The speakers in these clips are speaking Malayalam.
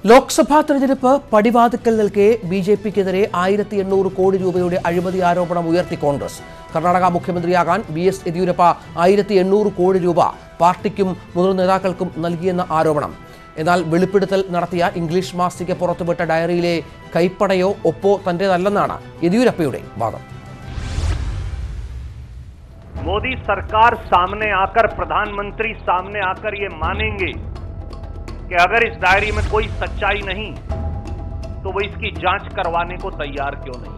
ലോക്സഭാ തെരഞ്ഞെടുപ്പ് പടിവാതിക്കൽ നിൽക്കെ ബിജെപിക്കെതിരെ 1800 കോടി രൂപയുടെ അഴിമതി ആരോപണം ഉയർത്തി കോൺഗ്രസ്. കർണാടക മുഖ്യമന്ത്രിയാകാൻ ബി.എസ്. യെദ്യൂരപ്പ 1800 കോടി രൂപ പാർട്ടിക്കും മുതിർന്ന നേതാക്കൾക്കും നൽകിയെന്ന ആരോപണം. എന്നാൽ വെളിപ്പെടുത്തൽ നടത്തിയ ഇംഗ്ലീഷ് മാസിക പുറത്തുവിട്ട ഡയറിയിലെ കൈപ്പടയോ ഒപ്പോ തന്റേതല്ലെന്നാണ് യെദ്യൂരപ്പയുടെ വാദം. मोदी सरकार सामने आकर, प्रधानमंत्री सामने आकर ये मानेंगे कि अगर इस डायरी में कोई सच्चाई नहीं तो वो इसकी जांच करवाने को तैयार क्यों नहीं?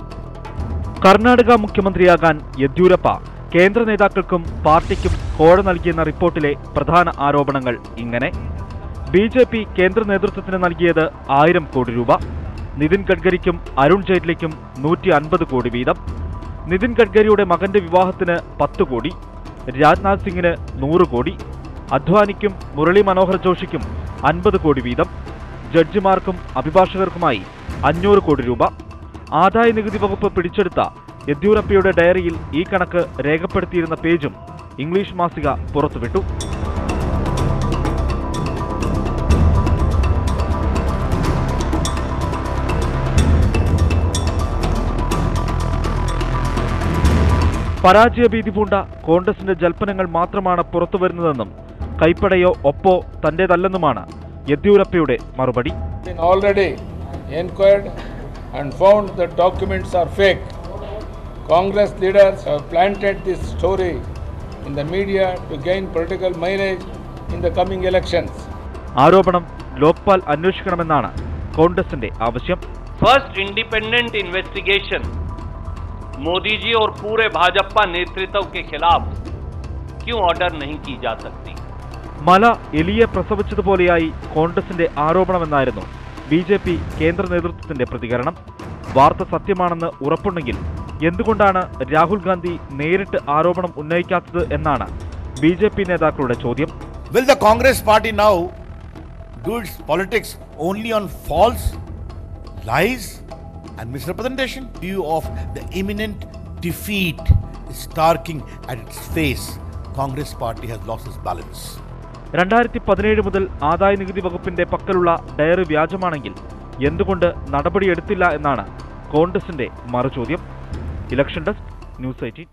കർണാടക മുഖ്യമന്ത്രിയാകാൻ യെദ്യൂരപ്പ കേന്ദ്ര നേതാക്കൾക്കും പാർട്ടിക്കും കോഴ നൽകിയെന്ന റിപ്പോർട്ടിലെ പ്രധാന ആരോപണങ്ങൾ ഇങ്ങനെ: ബിജെപി കേന്ദ്ര നേതൃത്വത്തിന് നൽകിയത് 1000 കോടി രൂപ, നിതിൻ ഗഡ്കരിക്കും അരുൺ ജെയ്റ്റ്ലിക്കും 150 കോടി വീതം, നിതിൻ ഗഡ്കരിയുടെ മകന്റെ വിവാഹത്തിന് 10 കോടി, രാജ്നാഥ് സിംഗിന് 100 കോടി, അദ്വാനിക്കും മുരളി മനോഹർ ജോഷിക്കും 50 കോടി വീതം, ജഡ്ജിമാർക്കും അഭിഭാഷകർക്കുമായി 500 കോടി രൂപ. ആദായ നികുതി വകുപ്പ് പിടിച്ചെടുത്ത യെദ്യൂരപ്പയുടെ ഡയറിയിൽ ഈ കണക്ക് രേഖപ്പെടുത്തിയിരുന്ന പേജും ഇംഗ്ലീഷ് മാസിക പുറത്തുവിട്ടു. പരാജയഭീതി പൂണ്ട കോൺഗ്രസിന്റെ ജൽപ്പനങ്ങൾ മാത്രമാണ് പുറത്തുവരുന്നതെന്നും കൈപ്പടയോ ഒപ്പോ തന്റേതല്ലെന്നുമാണ് യെദ്യൂരപ്പയുടെ മറുപടി. Already inquired and found the documents are fake. Congress leaders have planted this story in the media to gain political mileage in the coming elections. ആരോപണം ലോക്പാൽ അന്വേഷിക്കണമെന്നാണ് കോൺഗ്രസിന്റെ ആവശ്യം. First independent investigation Modi ji और पूरे भाजपा नेतृत्व के खिलाफ क्यों ऑर्डर नहीं की जा सकती? മല എലിയെ പ്രസവിച്ചതുപോലെയായി കോൺഗ്രസിന്റെ ആരോപണമെന്നായിരുന്നു ബി.ജെ.പി. കേന്ദ്ര നേതൃത്വത്തിന്റെ പ്രതികരണം. വാർത്ത സത്യമാണെന്ന് ഉറപ്പുണ്ടെങ്കിൽ എന്തുകൊണ്ടാണ് രാഹുൽ ഗാന്ധി നേരിട്ട് ആരോപണം ഉന്നയിക്കാത്തത് എന്നാണ് ബി.ജെ.പി. നേതാക്കളുടെ ചോദ്യം. Will the Congress party now do its politics only on false lies and misrepresentation? View of the imminent defeat is starking at its face. Congress party has lost its balance. 2017 മുതൽ ആദായ നികുതി വകുപ്പിന്റെ പക്കലുള്ള ഡയറി വ്യാജമാണെങ്കിൽ എന്തുകൊണ്ട് നടപടിയെടുത്തില്ല എന്നാണ് കോൺഗ്രസിന്റെ മറുചോദ്യം. Election desk, news 18.